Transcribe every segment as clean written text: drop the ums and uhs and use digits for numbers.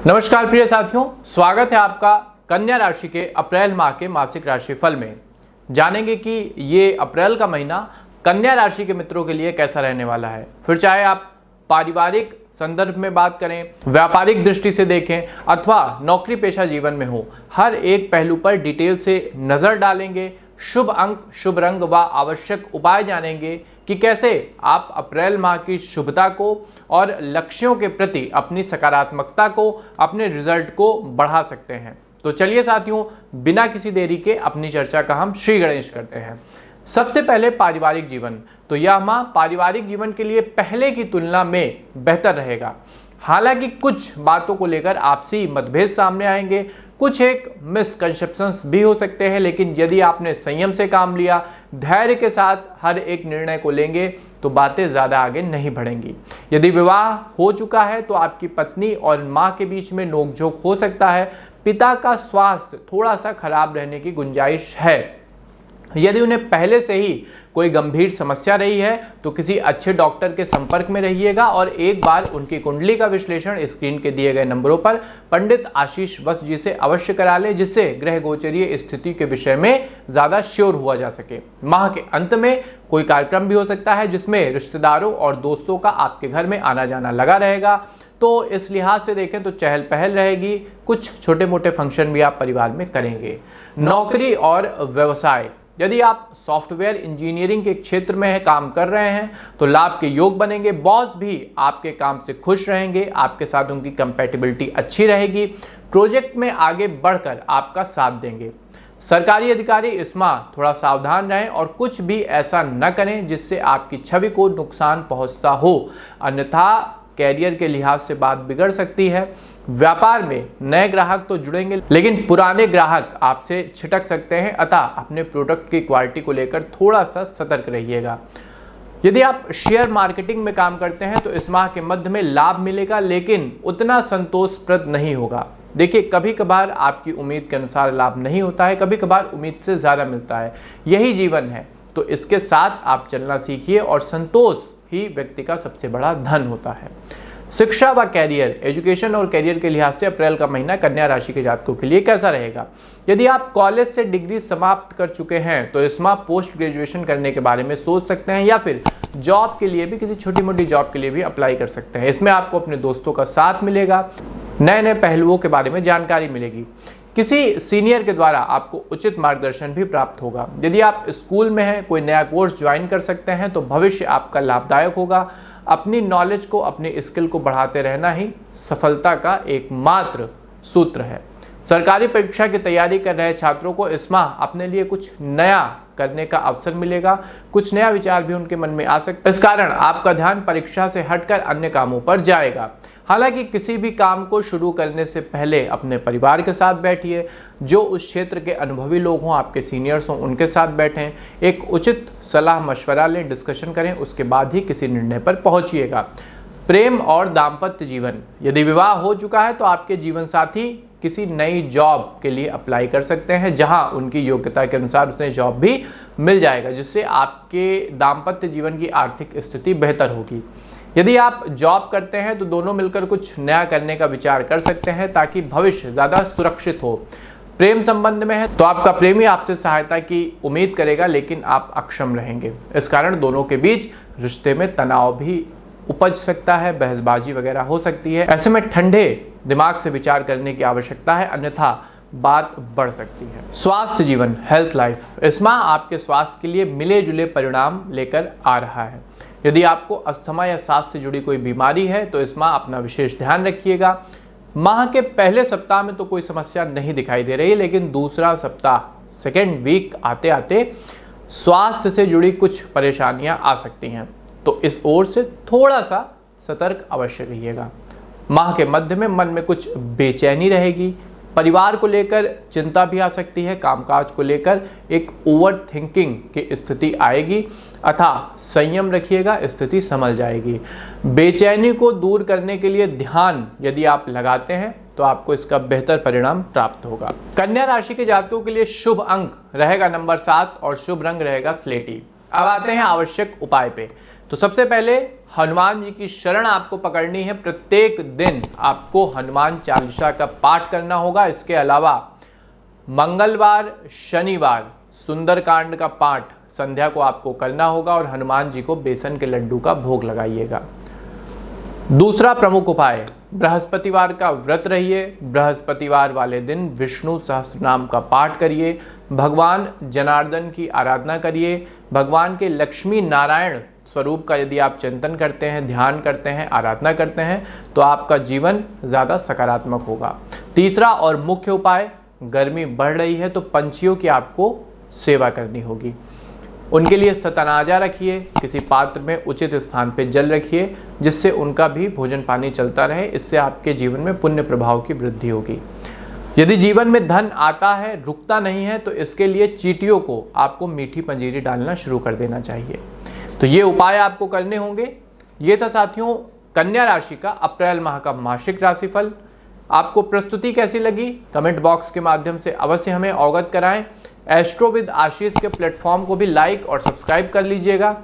नमस्कार प्रिय साथियों, स्वागत है आपका कन्या राशि के अप्रैल माह के मासिक राशिफल में। जानेंगे कि ये अप्रैल का महीना कन्या राशि के मित्रों के लिए कैसा रहने वाला है। फिर चाहे आप पारिवारिक संदर्भ में बात करें, व्यापारिक दृष्टि से देखें अथवा नौकरी पेशा जीवन में हो, हर एक पहलू पर डिटेल से नजर डालेंगे। शुभ अंक, शुभ रंग व आवश्यक उपाय जानेंगे कि कैसे आप अप्रैल माह की शुभता को और लक्ष्यों के प्रति अपनी सकारात्मकता को, अपने रिजल्ट को बढ़ा सकते हैं। तो चलिए साथियों, बिना किसी देरी के अपनी चर्चा का हम श्री गणेश करते हैं। सबसे पहले पारिवारिक जीवन। तो यह माह पारिवारिक जीवन के लिए पहले की तुलना में बेहतर रहेगा। हालांकि कुछ बातों को लेकर आपसी मतभेद सामने आएंगे, कुछ एक मिसकंसेप्शंस भी हो सकते हैं, लेकिन यदि आपने संयम से काम लिया, धैर्य के साथ हर एक निर्णय को लेंगे तो बातें ज़्यादा आगे नहीं बढ़ेंगी। यदि विवाह हो चुका है तो आपकी पत्नी और माँ के बीच में नोकझोंक हो सकता है। पिता का स्वास्थ्य थोड़ा सा खराब रहने की गुंजाइश है। यदि उन्हें पहले से ही कोई गंभीर समस्या रही है तो किसी अच्छे डॉक्टर के संपर्क में रहिएगा और एक बार उनकी कुंडली का विश्लेषण स्क्रीन के दिए गए नंबरों पर पंडित आशीष वत्स जी से अवश्य करा लें, जिससे ग्रह गोचरीय स्थिति के विषय में ज़्यादा श्योर हुआ जा सके। माह के अंत में कोई कार्यक्रम भी हो सकता है जिसमें रिश्तेदारों और दोस्तों का आपके घर में आना जाना लगा रहेगा। तो इस लिहाज से देखें तो चहल पहल रहेगी। कुछ छोटे मोटे फंक्शन भी आप परिवार में करेंगे। नौकरी और व्यवसाय। यदि आप सॉफ्टवेयर इंजीनियरिंग के क्षेत्र में काम कर रहे हैं तो लाभ के योग बनेंगे। बॉस भी आपके काम से खुश रहेंगे, आपके साथ उनकी कंपैटिबिलिटी अच्छी रहेगी। प्रोजेक्ट में आगे बढ़कर आपका साथ देंगे। सरकारी अधिकारी इस माह थोड़ा सावधान रहें और कुछ भी ऐसा न करें जिससे आपकी छवि को नुकसान पहुंचता हो, अन्यथा कैरियर के लिहाज से बात बिगड़ सकती है। व्यापार में नए ग्राहक तो जुड़ेंगे, लेकिन पुराने ग्राहक आपसे छिटक सकते हैं, अतः अपने प्रोडक्ट की क्वालिटी को लेकर थोड़ा सा सतर्क रहिएगा। यदि आप शेयर मार्केटिंग में काम करते हैं तो इस माह के मध्य में लाभ मिलेगा, लेकिन उतना संतोषप्रद नहीं होगा। देखिए, कभी कभार आपकी उम्मीद के अनुसार लाभ नहीं होता है, कभी कभार उम्मीद से ज़्यादा मिलता है। यही जीवन है, तो इसके साथ आप चलना सीखिए और संतोष ही व्यक्ति का सबसे बड़ा धन होता है। शिक्षा व कैरियर, एजुकेशन और कैरियर के लिहाज से अप्रैल का महीना कन्या राशि के जातकों के लिए कैसा रहेगा। यदि आप कॉलेज से डिग्री समाप्त कर चुके हैं तो इस माह पोस्ट ग्रेजुएशन करने के बारे में सोच सकते हैं, या फिर जॉब के लिए भी, किसी छोटी मोटी जॉब के लिए भी अप्लाई कर सकते हैं। इसमें आपको अपने दोस्तों का साथ मिलेगा, नए नए पहलुओं के बारे में जानकारी मिलेगी। किसी सीनियर के द्वारा आपको उचित मार्गदर्शन भी प्राप्त होगा। यदि आप स्कूल में हैं, कोई नया कोर्स ज्वाइन कर सकते हैं तो भविष्य आपका लाभदायक होगा। अपनी नॉलेज को, अपनी स्किल को बढ़ाते रहना ही सफलता का एकमात्र सूत्र है। सरकारी परीक्षा की तैयारी कर रहे छात्रों को इस माह अपने लिए कुछ नया करने का अवसर मिलेगा। कुछ नया विचार भी उनके मन में आ सकता है। इस कारण आपका ध्यान परीक्षा से हटकर अन्य कामों पर जाएगा। हालांकि किसी भी काम को शुरू करने से पहले अपने परिवार के साथ बैठिए। जो उस क्षेत्र के अनुभवी लोग हों, आपके सीनियर्स हों, उनके साथ बैठें, एक उचित सलाह मशवरा लें, डिस्कशन करें, उसके बाद ही किसी निर्णय पर पहुंचिएगा। प्रेम और दाम्पत्य जीवन। यदि विवाह हो चुका है तो आपके जीवन साथी किसी नई जॉब के लिए अप्लाई कर सकते हैं, जहां उनकी योग्यता के अनुसार उन्हें जॉब भी मिल जाएगा, जिससे आपके दाम्पत्य जीवन की आर्थिक स्थिति बेहतर होगी। यदि आप जॉब करते हैं तो दोनों मिलकर कुछ नया करने का विचार कर सकते हैं ताकि भविष्य ज़्यादा सुरक्षित हो। प्रेम संबंध में है तो आपका प्रेमी आपसे सहायता की उम्मीद करेगा, लेकिन आप अक्षम रहेंगे। इस कारण दोनों के बीच रिश्ते में तनाव भी उपज सकता है, बहसबाजी वगैरह हो सकती है। ऐसे में ठंडे दिमाग से विचार करने की आवश्यकता है, अन्यथा बात बढ़ सकती है। स्वास्थ्य जीवन, हेल्थ लाइफ। इस माह आपके स्वास्थ्य के लिए मिले जुले परिणाम लेकर आ रहा है। यदि आपको अस्थमा या सांस से जुड़ी कोई बीमारी है तो इस माह अपना विशेष ध्यान रखिएगा। माह के पहले सप्ताह में तो कोई समस्या नहीं दिखाई दे रही, लेकिन दूसरा सप्ताह, सेकेंड वीक आते आते स्वास्थ्य से जुड़ी कुछ परेशानियां आ सकती हैं, तो इस ओर से थोड़ा सा सतर्क अवश्य रहिएगा। माह के मध्य में मन में कुछ बेचैनी रहेगी। परिवार को लेकर चिंता भी आ सकती है। कामकाज को लेकर एक ओवर थिंकिंग की स्थिति आएगी, अतः संयम रखिएगा, स्थिति संभल जाएगी। बेचैनी को दूर करने के लिए ध्यान यदि आप लगाते हैं तो आपको इसका बेहतर परिणाम प्राप्त होगा। कन्या राशि के जातकों के लिए शुभ अंक रहेगा नंबर 7 और शुभ रंग रहेगा स्लेटी। अब आते हैं आवश्यक उपाय पे। तो सबसे पहले हनुमान जी की शरण आपको पकड़नी है। प्रत्येक दिन आपको हनुमान चालीसा का पाठ करना होगा। इसके अलावा मंगलवार, शनिवार सुंदरकांड का पाठ संध्या को आपको करना होगा और हनुमान जी को बेसन के लड्डू का भोग लगाइएगा। दूसरा प्रमुख उपाय, बृहस्पतिवार का व्रत रहिए। बृहस्पतिवार वाले दिन विष्णु सहस्त्रनाम का पाठ करिए, भगवान जनार्दन की आराधना करिए, भगवान के लक्ष्मी नारायण स्वरूप का यदि आप चिंतन करते हैं, ध्यान करते हैं, आराधना करते हैं तो आपका जीवन ज़्यादा सकारात्मक होगा। तीसरा और मुख्य उपाय, गर्मी बढ़ रही है तो पंछियों की आपको सेवा करनी होगी। उनके लिए सतनाजा रखिए, किसी पात्र में उचित स्थान पर जल रखिए जिससे उनका भी भोजन पानी चलता रहे। इससे आपके जीवन में पुण्य प्रभाव की वृद्धि होगी। यदि जीवन में धन आता है, रुकता नहीं है, तो इसके लिए चींटियों को आपको मीठी पंजीरी डालना शुरू कर देना चाहिए। तो ये उपाय आपको करने होंगे। ये था साथियों कन्या राशि का अप्रैल माह का मासिक राशिफल। आपको प्रस्तुति कैसी लगी कमेंट बॉक्स के माध्यम से अवश्य हमें अवगत कराएं। एस्ट्रो विद आशीष के प्लेटफॉर्म को भी लाइक और सब्सक्राइब कर लीजिएगा।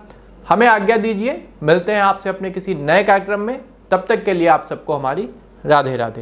हमें आज्ञा दीजिए, मिलते हैं आपसे अपने किसी नए कार्यक्रम में। तब तक के लिए आप सबको हमारी राधे राधे।